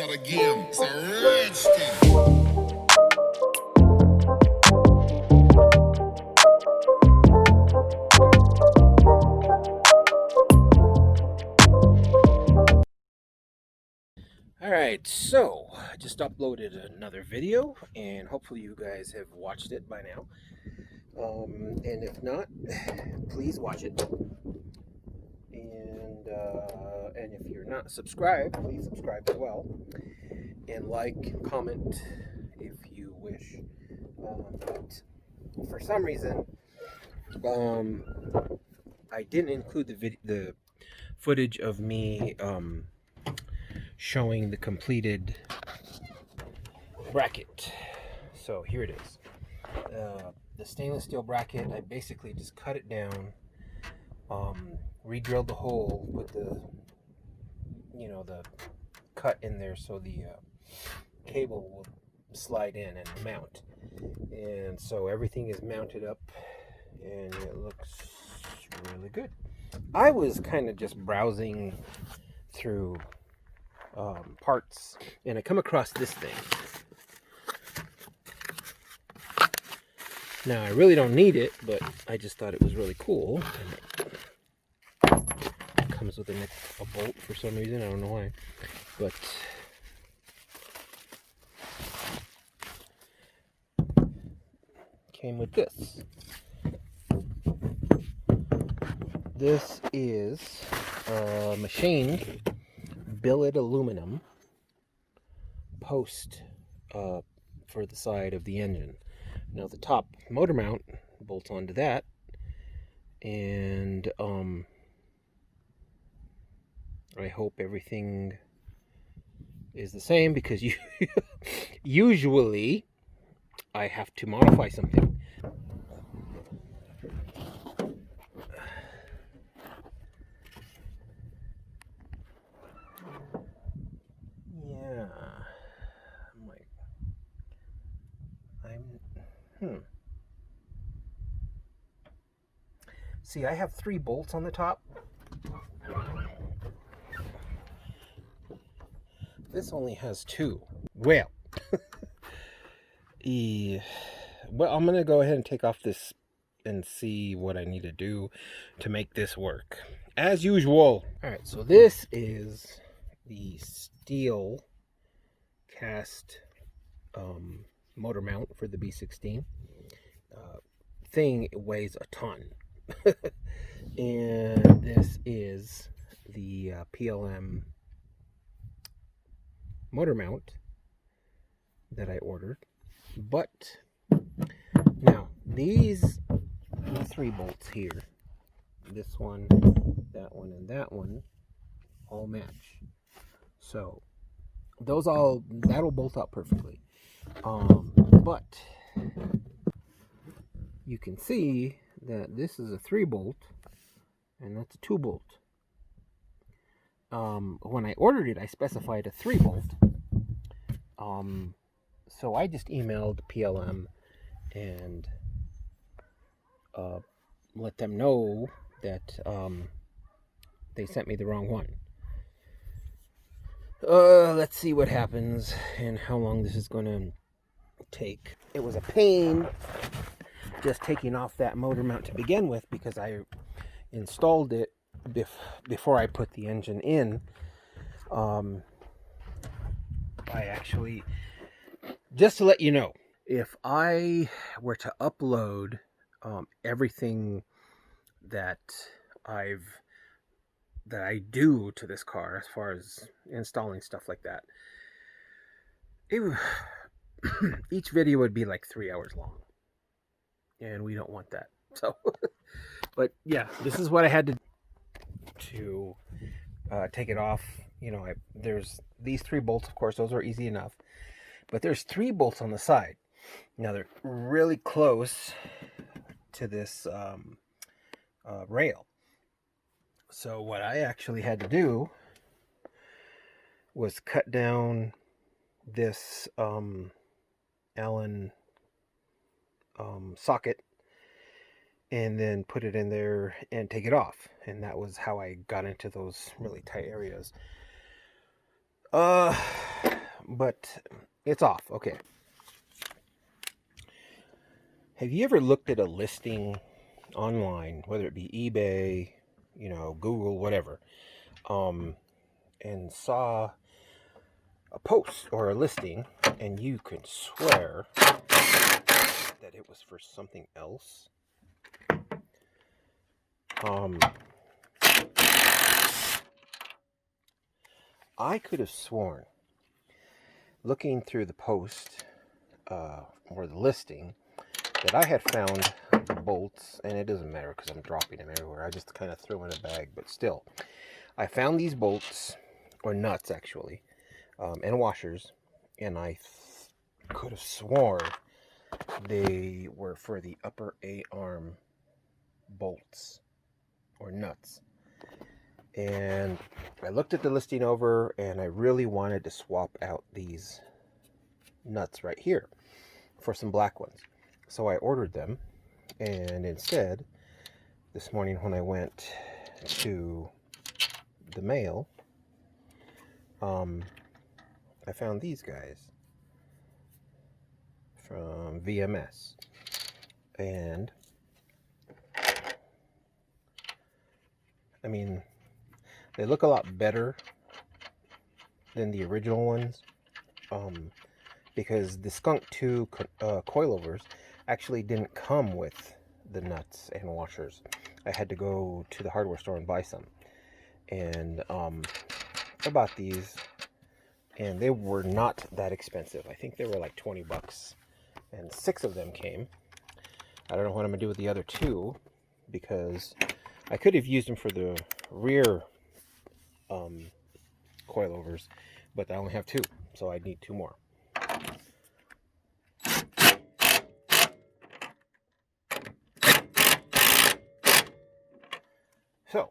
start again. It's a redskin. Alright, so I just uploaded another video, and hopefully you guys have watched it by now. And if not, please watch it. And if you're not subscribed, please subscribe as well. And like and comment if you wish. But for some reason, I didn't include the footage of me showing the completed bracket. So here it is. The stainless steel bracket, I basically just cut it down, re-drilled the hole with the cut in there so the cable will slide in and mount. And so everything is mounted up and it looks really good. I was kind of just browsing through parts, and I come across this thing. Now I really don't need it, but I just thought it was really cool. And it comes with a bolt for some reason, I don't know why, but came with this. This is machined billet aluminum post for the side of the engine. Now the top motor mount bolts onto that, and I hope everything is the same, because usually I have to modify something. See, I have 3 bolts on the top. This only has 2. Well, well, I'm gonna go ahead and take off this and see what I need to do to make this work, as usual. All right, so this is the steel cast motor mount for the B16. Thing weighs a ton. And this is the PLM motor mount that I ordered. But now these 3 bolts here, this one, and that one, all match. So that'll bolt up perfectly. But you can see that this is a 3 bolt and that's a 2 bolt. When I ordered it, I specified a 3 bolt. So I just emailed PLM and let them know that they sent me the wrong one. Let's see what happens and how long this is going to take. It was a pain just taking off that motor mount to begin with, because I installed it before I put the engine in. I actually, just to let you know, if I were to upload everything that I do to this car, as far as installing stuff like that, each video would be like 3 hours long, and we don't want that. So but yeah, this is what I had to take it off. There's these 3 bolts, of course, those are easy enough, but there's 3 bolts on the side. Now they're really close to this rail. So what I actually had to do was cut down this Allen socket and then put it in there and take it off. And that was how I got into those really tight areas. but it's off. Okay. Have you ever looked at a listing online, whether it be eBay, Google, whatever, and saw a post or a listing, and you could swear that it was for something else? I could have sworn, looking through the post or the listing, that I had found bolts, and it doesn't matter because I'm dropping them everywhere. I just kind of threw them in a bag, but still, I found these bolts, or nuts actually, and washers, and I could have sworn they were for the upper A-arm bolts or nuts. And I looked at the listing over, and I really wanted to swap out these nuts right here for some black ones. So I ordered them, and instead, this morning when I went to the mail, I found these guys from VMS, and I mean, they look a lot better than the original ones, because the Skunk 2 coilovers actually didn't come with the nuts and washers. I had to go to the hardware store and buy some, and I bought these, and they were not that expensive. I think they were like 20 bucks, and 6 of them came. I don't know what I'm gonna do with the other 2, because I could have used them for the rear coilovers, but I only have 2, so I need 2 more. So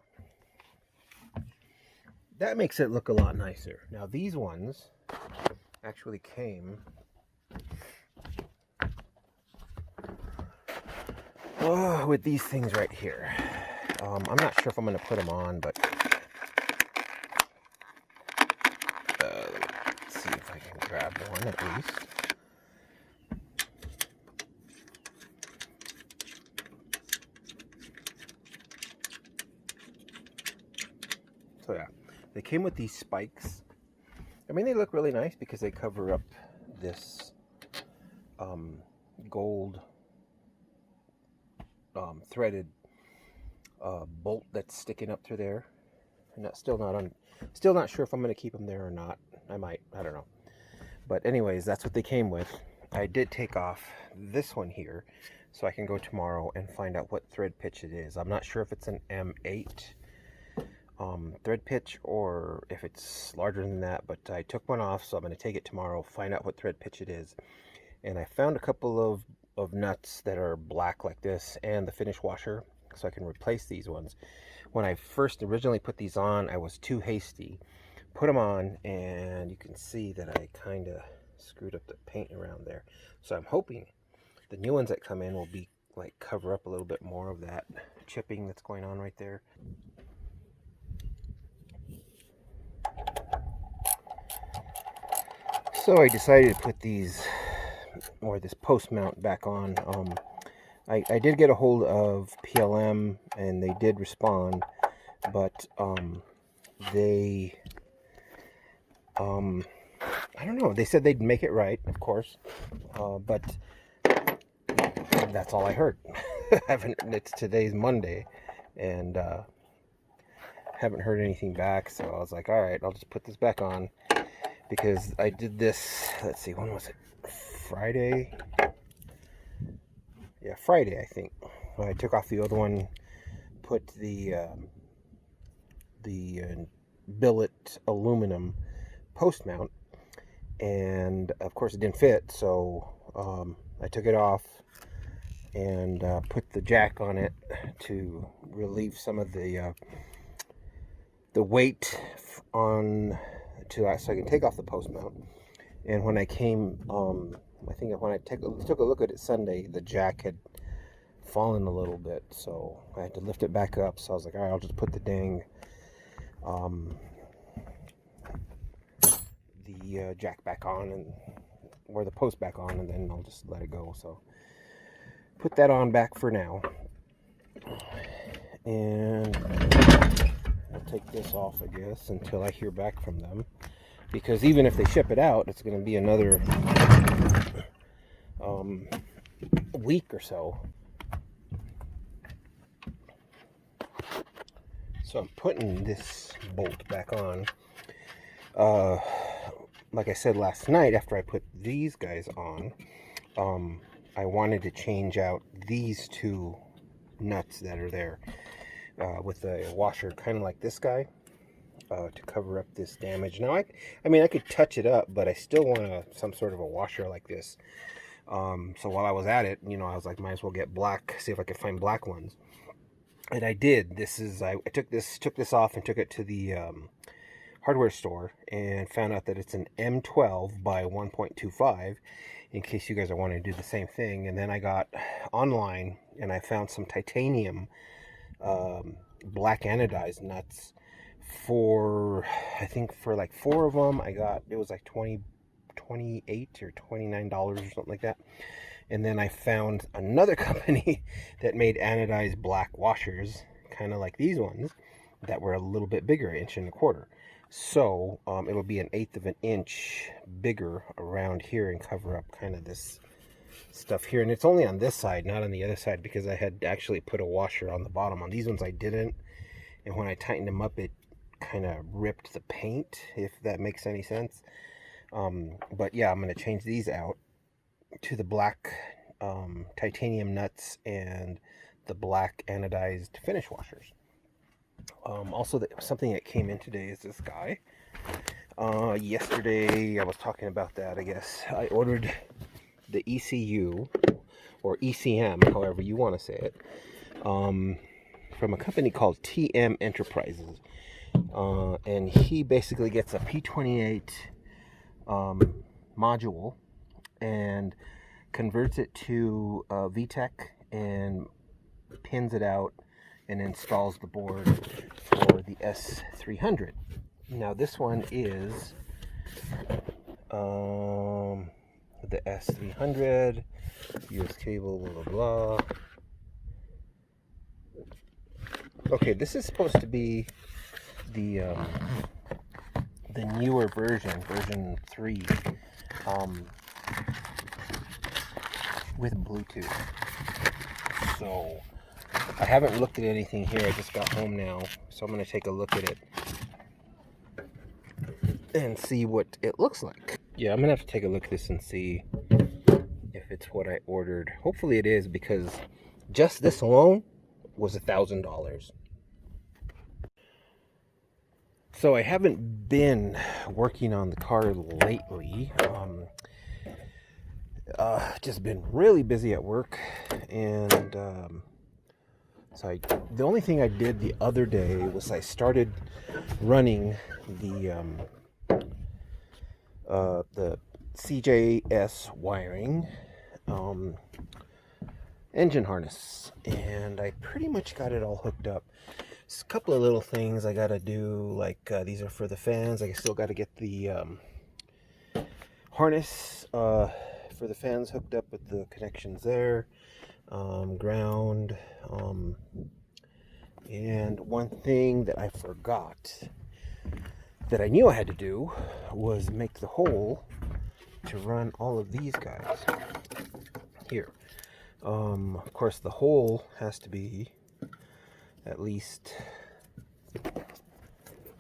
that makes it look a lot nicer. Now these ones actually came with these things right here. I'm not sure if I'm going to put them on, but let's see if I can grab one at least. So yeah, they came with these spikes. I mean, they look really nice because they cover up this gold threaded bolt that's sticking up through there. And still not sure if I'm going to keep them there or not. I might, I don't know. But anyways, that's what they came with. I did take off this one here, so I can go tomorrow and find out what thread pitch it is. I'm not sure if it's an M8 thread pitch or if it's larger than that, but I took one off, so I'm going to take it tomorrow, find out what thread pitch it is. And I found a couple of nuts that are black like this, and the finish washer, so I can replace these ones. When I first originally put these on, I was too hasty. Put them on, and you can see that I kind of screwed up the paint around there. So I'm hoping the new ones that come in will be like cover up a little bit more of that chipping that's going on right there. So I decided to put these, or this post mount, back on. I did get a hold of PLM, and they did respond, but they I don't know, they said they'd make it right, of course, but that's all I heard. It's today's Monday, and haven't heard anything back, so I was like, all right, I'll just put this back on, because I did this, let's see, when was it? Friday? Yeah, Friday, I think. I took off the other one, put the billet aluminum post mount, and of course it didn't fit, so I took it off and put the jack on it to relieve some of the weight on to that, so I can take off the post mount. And when I came, I think when I took a look at it Sunday, the jack had fallen a little bit, so I had to lift it back up. So I was like, all right, I'll just put the dang the jack back on, and or the post back on, and then I'll just let it go. So put that on back for now, and I'll take this off, I guess, until I hear back from them, because even if they ship it out, it's going to be another week or so. So I'm putting this bolt back on. Like I said last night, after I put these guys on, I wanted to change out these two nuts that are there with a washer, kind of like this guy, to cover up this damage. Now, I mean, I could touch it up, but I still want some sort of a washer like this. So while I was at it, I was like, might as well get black, see if I could find black ones. And I did. I took this off and took it to the hardware store and found out that it's an M12 by 1.25, in case you guys are wanting to do the same thing. And then I got online and I found some titanium black anodized nuts for, I think for like 4 of them, it was like $28 or $29 or something like that. And then I found another company that made anodized black washers, kind of like these ones, that were a little bit bigger, 1.25 inches. So it'll be 1/8 of an inch bigger around here and cover up kind of this stuff here. And it's only on this side, not on the other side, because I had actually put a washer on the bottom. On these ones I didn't. And when I tightened them up, it kind of ripped the paint, if that makes any sense. But yeah, I'm going to change these out to the black titanium nuts and the black anodized finish washers. Also, something that came in today is this guy. Yesterday I was talking about that, I guess. I ordered the ECU, or ECM, however you want to say it, from a company called TM Enterprises. And he basically gets a P28 module and converts it to VTEC and pins it out and installs the board for the S300. Now this one is the S300, US cable, blah blah blah. Okay, this is supposed to be the newer version 3, with Bluetooth. So I haven't looked at anything here. I just got home now, so I'm going to take a look at it and see what it looks like. Yeah, I'm going to have to take a look at this and see if it's what I ordered. Hopefully it is, because just this alone was $1,000. So I haven't been working on the car lately. Just been really busy at work, and so the only thing I did the other day was I started running the CJS wiring engine harness, and I pretty much got it all hooked up. Just a couple of little things I gotta do, like these are for the fans. I still got to get the harness for the fans hooked up with the connections there, ground, and one thing that I forgot that I knew I had to do was make the hole to run all of these guys here. Of course, the hole has to be at least,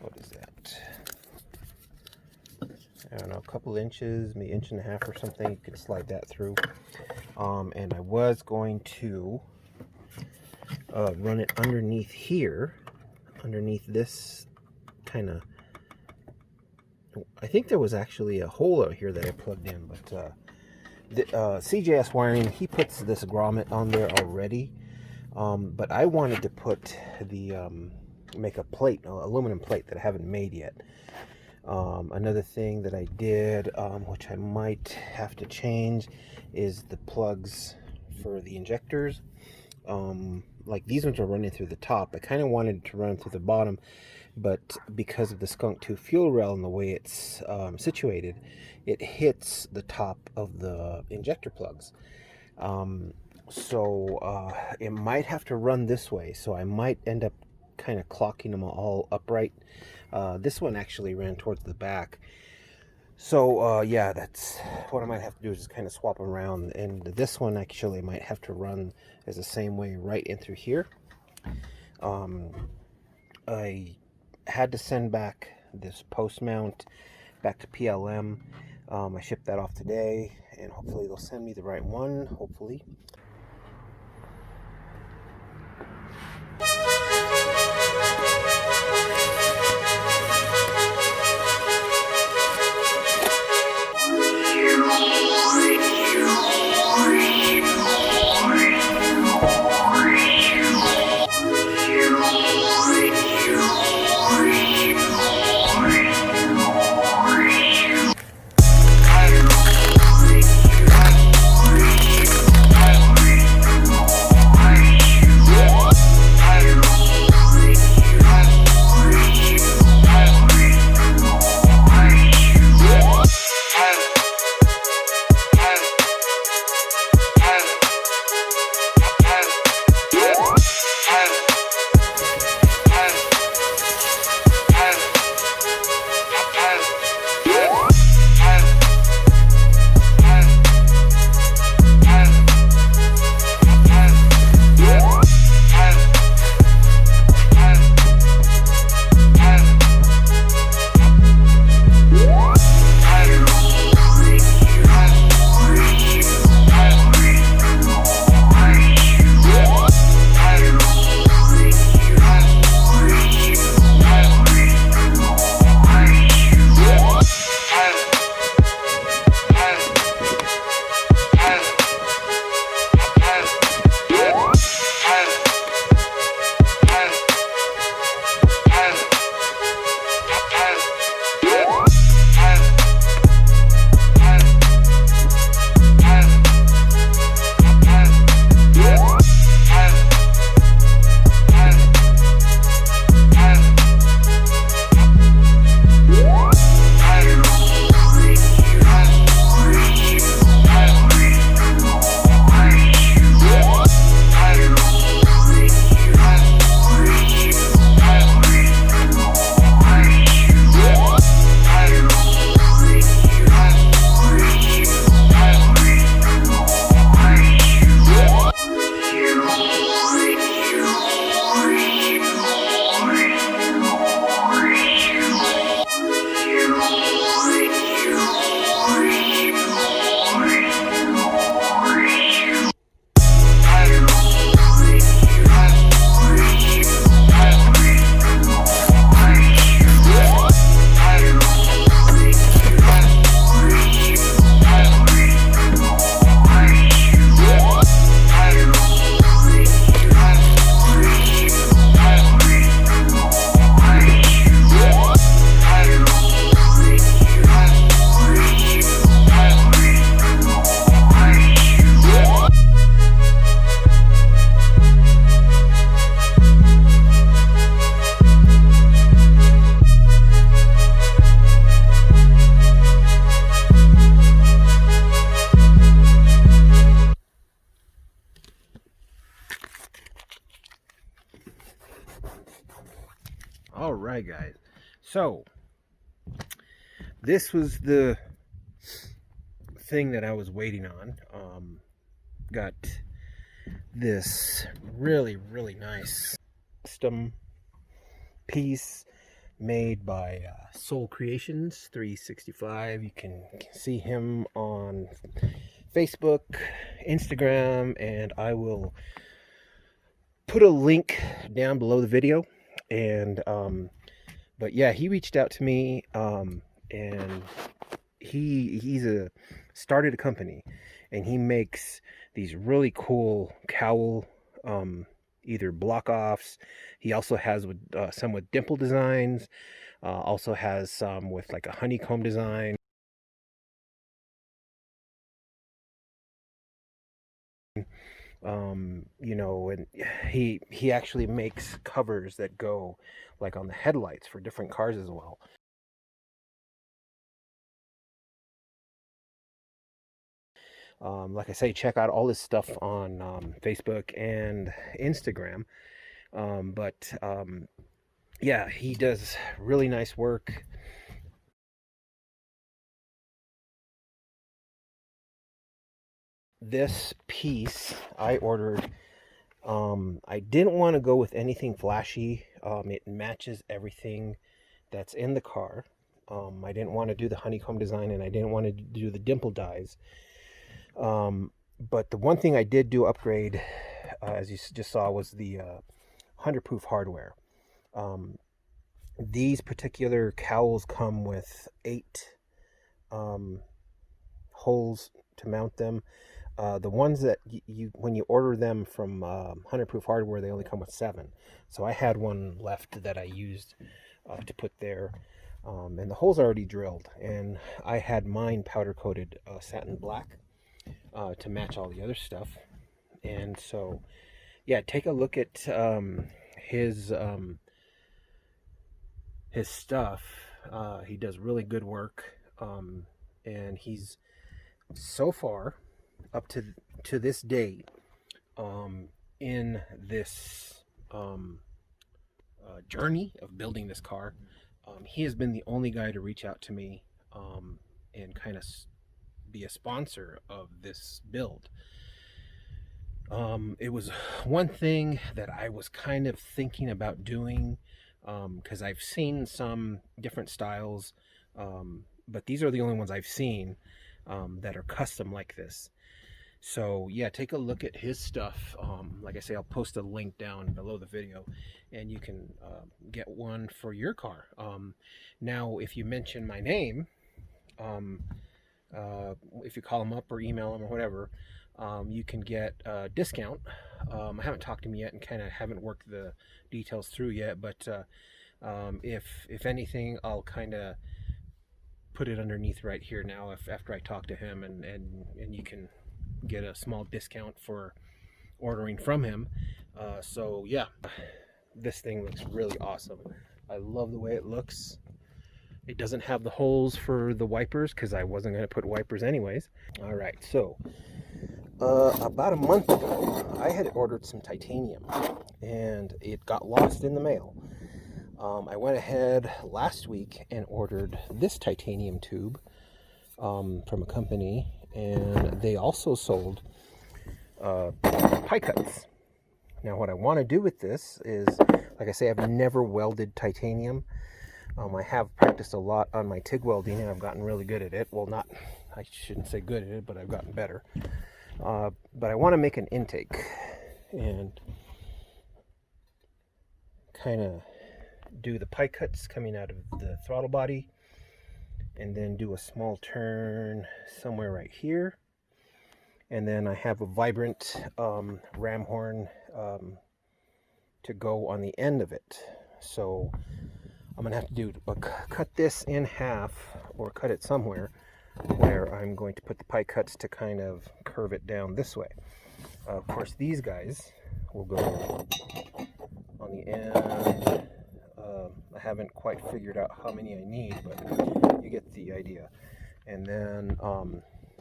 what is that? I don't know, a couple inches, maybe 1.5 inches or something. You could slide that through. And I was going to run it underneath here, underneath this kind of, I think there was actually a hole out here that I plugged in, but the CJS wiring, he puts this grommet on there already. But I wanted to put the, make a plate, an aluminum plate that I haven't made yet. Another thing that I did, which I might have to change, is the plugs for the injectors. like these ones are running through the top. I kind of wanted to run through the bottom, but because of the Skunk 2 fuel rail and the way it's situated, it hits the top of the injector plugs. So it might have to run this way, so I might end up kind of clocking them all upright. This one actually ran towards the back. So yeah, that's what I might have to do, is just kind of swap them around. And this one actually might have to run as the same way right in through here. I had to send back this post mount back to PLM. I shipped that off today, and hopefully they'll send me the right one, hopefully. All right, guys. So this was the thing that I was waiting on. Got this really nice custom piece made by Soul Creations 365. You can see him on Facebook, Instagram, and I will put a link down below the video. And but yeah, he reached out to me, and he's started a company, and he makes these really cool cowl either block offs. He also has with some with dimple designs, also has some with like a honeycomb design. You know, and he actually makes covers that go like on the headlights for different cars as well. Like I say, check out all this stuff on Facebook and Instagram. But yeah, he does really nice work. This piece I ordered, I didn't want to go with anything flashy. It matches everything that's in the car. I didn't want to do the honeycomb design, and I didn't want to do the dimple dies. But the one thing I did do upgrade, as you just saw, was the 100-proof hardware. These particular cowls come with 8 holes to mount them. The ones that you when you order them from 100-proof hardware, they only come with 7. So I had one left that I used to put there. And the holes are already drilled. And I had mine powder coated satin black to match all the other stuff. And so, yeah, take a look at his stuff. He does really good work. And he's so far up to this date in this journey of building this car, he has been the only guy to reach out to me and kind of be a sponsor of this build. It was one thing that I was kind of thinking about doing, because I've seen some different styles, but these are the only ones I've seen that are custom like this. So yeah, take a look at his stuff. Like I say, I'll post a link down below the video, and you can get one for your car. Now, if you mention my name, if you call him up or email him or whatever, you can get a discount. I haven't talked to him yet and kind of haven't worked the details through yet, but if anything, I'll kind of put it underneath right here now after I talk to him, and you can get a small discount for ordering from him. So yeah, this thing looks really awesome. I love the way it looks. It doesn't have the holes for the wipers because I wasn't going to put wipers anyways. All right, so about a month ago, I had ordered some titanium, and it got lost in the mail. I went ahead last week and ordered this titanium tube from a company, and they also sold pie cuts. Now, what I want to do with this is, like I say, I've never welded titanium. I have practiced a lot on my TIG welding, and I've gotten really good at it. Well, I shouldn't say good at it, but I've gotten better. But I want to make an intake and kind of do the pie cuts coming out of the throttle body, and then do a small turn somewhere right here. And then I have a vibrant ram horn to go on the end of it. So I'm gonna have to cut this in half, or cut it somewhere where I'm going to put the pie cuts to kind of curve it down this way. Of course, these guys will go on the end. I haven't quite figured out how many I need, but you get the idea. And then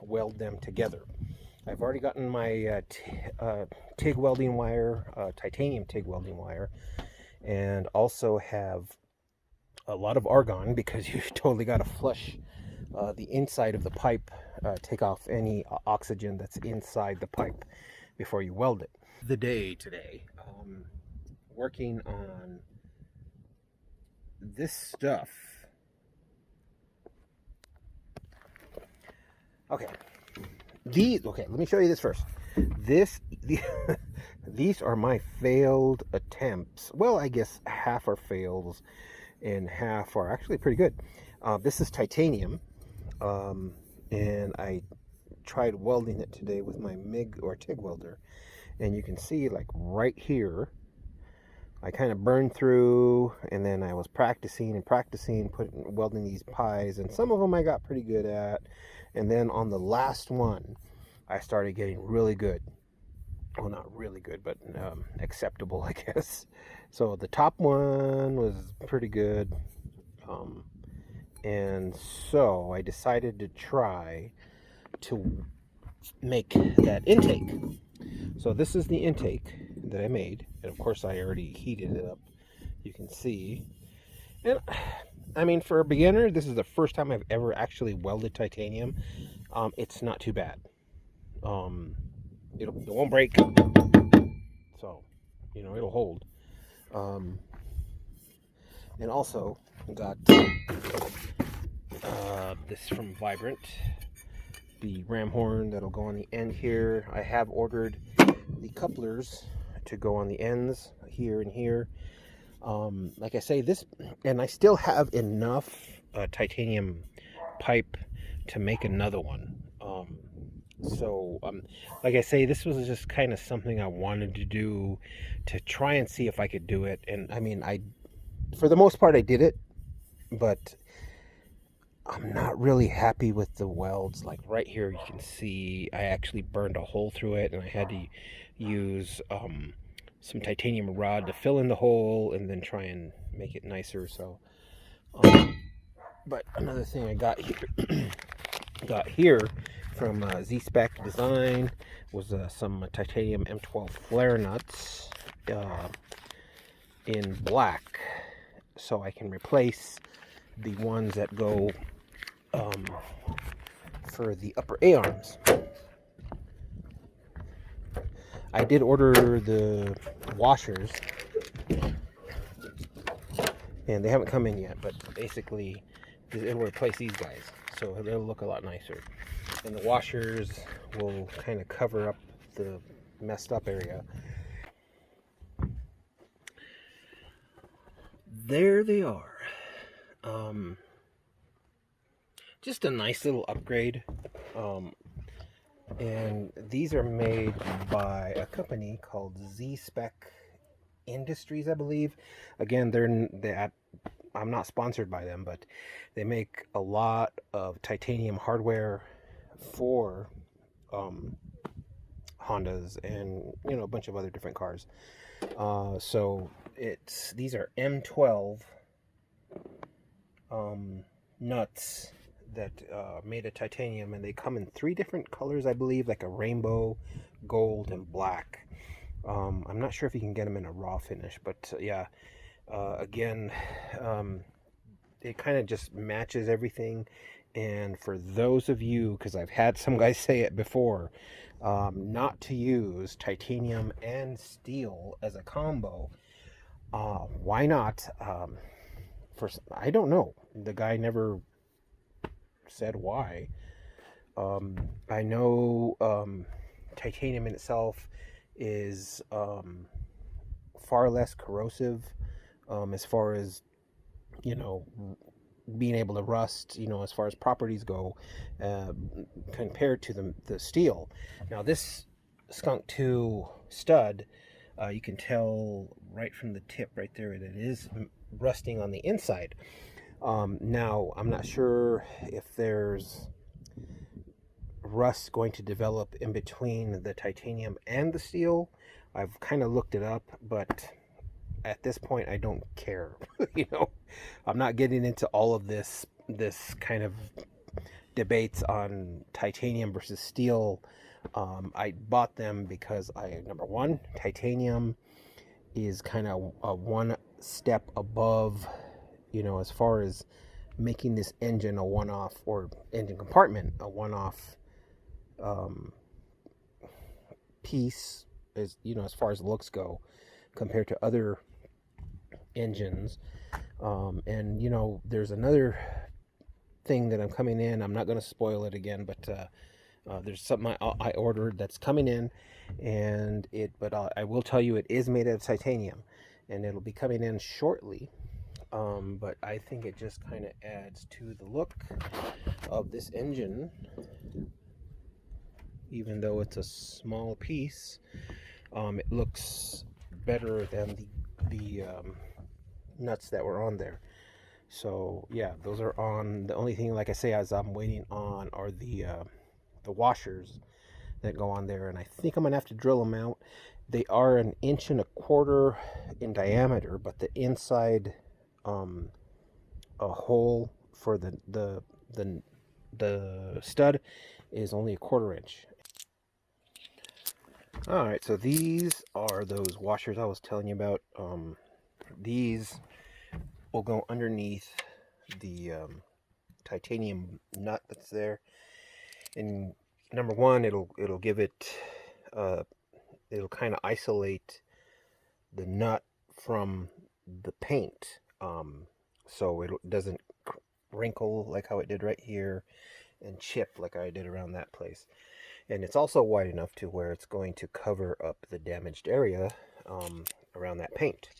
weld them together. I've already gotten my TIG welding wire, titanium TIG welding wire, and also have a lot of argon, because you totally got to flush the inside of the pipe, take off any oxygen that's inside the pipe before you weld it. The day today, working on this stuff. Okay, let me show you this first. These are my failed attempts. Well, I guess half are fails and half are actually pretty good. This is titanium, and I tried welding it today with my MIG or TIG welder, and you can see, like right here, I kind of burned through, and then I was practicing welding these pies, and some of them I got pretty good at, and then on the last one I started getting really good. well, not really good, but acceptable, I guess. So the top one was pretty good. And so I decided to try to make that intake. So this is the intake that I made. And of course I already heated it up. You can see. And I mean, for a beginner, this is the first time I've ever actually welded titanium. It's not too bad. It won't break. So, it'll hold. And also got this from Vibrant, the ram horn that'll go on the end here. I have ordered the couplers to go on the ends here and here. Like I say, this, and I still have enough titanium pipe to make another one. Like I say, this was just kind of something I wanted to do to try and see if I could do it. And I mean, for the most part, I did it, but I'm not really happy with the welds. Like right here, you can see I actually burned a hole through it, and I had to use some titanium rod to fill in the hole and then try and make it nicer. So, but another thing I got here from Z-Spec Design was some titanium M12 flare nuts in black, so I can replace the ones that go for the upper A-arms. I did order the washers, and they haven't come in yet, but basically it'll replace these guys, so it'll look a lot nicer. And the washers will kind of cover up the messed up area. There they are. Just a nice little upgrade. And these are made by a company called Z-Spec Industries, I believe. Again, I'm not sponsored by them, but they make a lot of titanium hardware for Hondas and a bunch of other different cars. So these are M12 nuts that made of titanium, and they come in 3 different colors, I believe, like a rainbow, gold, and black. I'm not sure if you can get them in a raw finish, but yeah, again, it kind of just matches everything. And for those of you, because I've had some guys say it before, not to use titanium and steel as a combo, why not? I don't know. The guy never said why. I know titanium in itself is far less corrosive as far as being able to rust, as far as properties go, compared to the steel. Now this Skunk 2 stud, you can tell right from the tip right there that it is rusting on the inside. Now I'm not sure if there's rust going to develop in between the titanium and the steel. I've kind of looked it up, but at this point I don't care. I'm not getting into all of this kind of debates on titanium versus steel. I bought them because number one, titanium is kind of one step above, as far as making this engine a one-off, or engine compartment a one-off piece, as as far as looks go, compared to other engines. And there's another thing that I'm coming in. I'm not going to spoil it again, but there's something I ordered that's coming in, and but I will tell you it is made out of titanium, and it'll be coming in shortly. But I think it just kind of adds to the look of this engine, even though it's a small piece. It looks better than the nuts that were on there. So yeah, those are on. The only thing, like I say, as I'm waiting on are the washers that go on there, and I think I'm gonna have to drill them out. They are 1.25 inches in diameter, but the inside a hole for the stud is only 1/4 inch. All right, so these are those washers I was telling you about. These will go underneath the titanium nut that's there, and number one, it'll give it it'll kind of isolate the nut from the paint, so it doesn't wrinkle like how it did right here and chip like I did around that place. And it's also wide enough to where it's going to cover up the damaged area around that paint.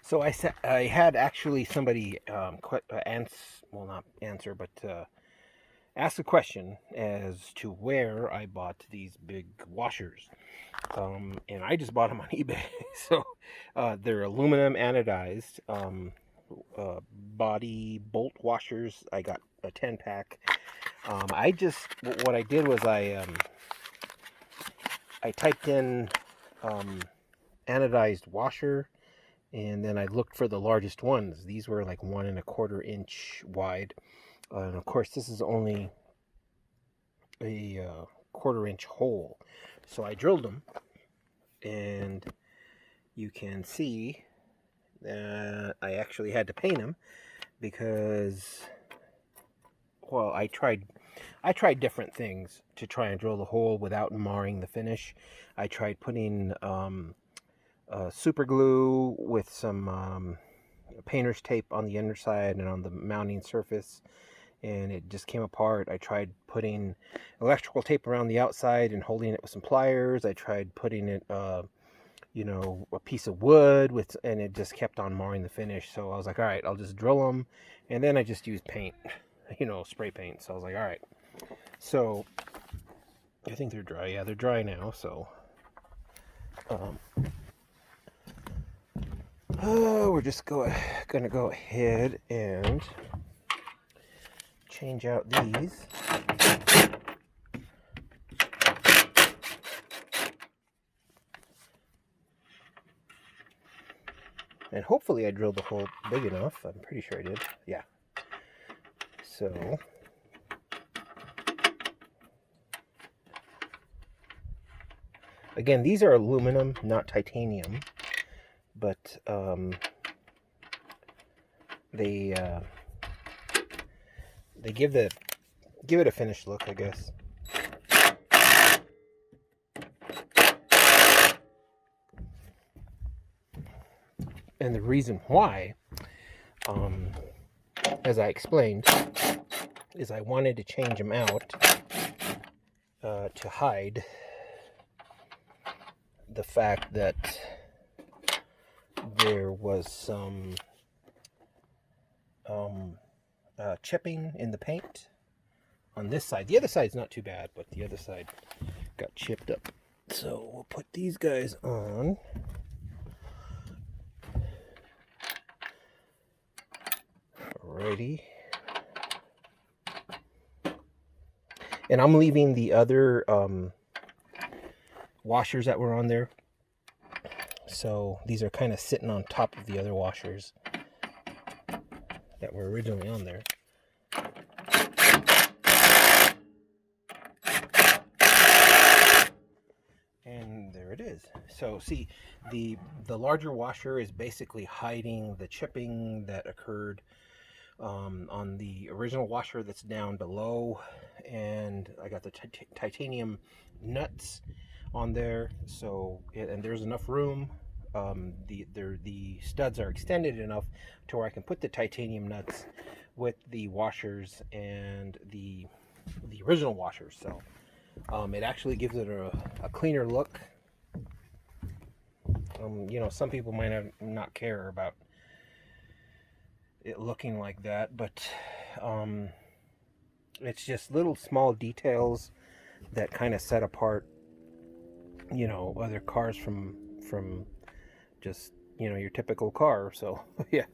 So I had actually somebody ask a question as to where I bought these big washers. And I just bought them on eBay. So they're aluminum anodized body bolt washers. I got a 10-pack. What I did was I typed in anodized washer, and then I looked for the largest ones. These were like 1.25 inch wide, and of course this is only a 1/4 inch hole. So I drilled them, and you can see that I actually had to paint them because, well, I tried different things to try and drill the hole without marring the finish. I tried putting super glue with some painter's tape on the underside and on the mounting surface, and it just came apart. I tried putting electrical tape around the outside and holding it with some pliers. I tried putting it a piece of wood and it just kept on marring the finish. So I was like, all right, I'll just drill them, and then I just used paint, spray paint. So I was like, all right. So I think they're dry. Yeah, they're dry now. So we're just gonna go ahead and change out these. And hopefully I drilled the hole big enough. I'm pretty sure I did. Yeah. So again, these are aluminum, not titanium, but they give it a finished look, I guess. And the reason why, as I explained, is I wanted to change them out to hide the fact that there was some chipping in the paint on this side. The other side's not too bad, but the other side got chipped up. So we'll put these guys on. Alrighty. And I'm leaving the other washers that were on there. So these are kind of sitting on top of the other washers that were originally on there. And there it is. So see, the larger washer is basically hiding the chipping that occurred on the original washer that's down below, and I got the titanium nuts on there. So and there's enough room. The studs are extended enough to where I can put the titanium nuts with the washers and the original washers. So it actually gives it a cleaner look. Some people might not care about it looking like that, but it's just little small details that kind of set apart other cars from just your typical car. So yeah,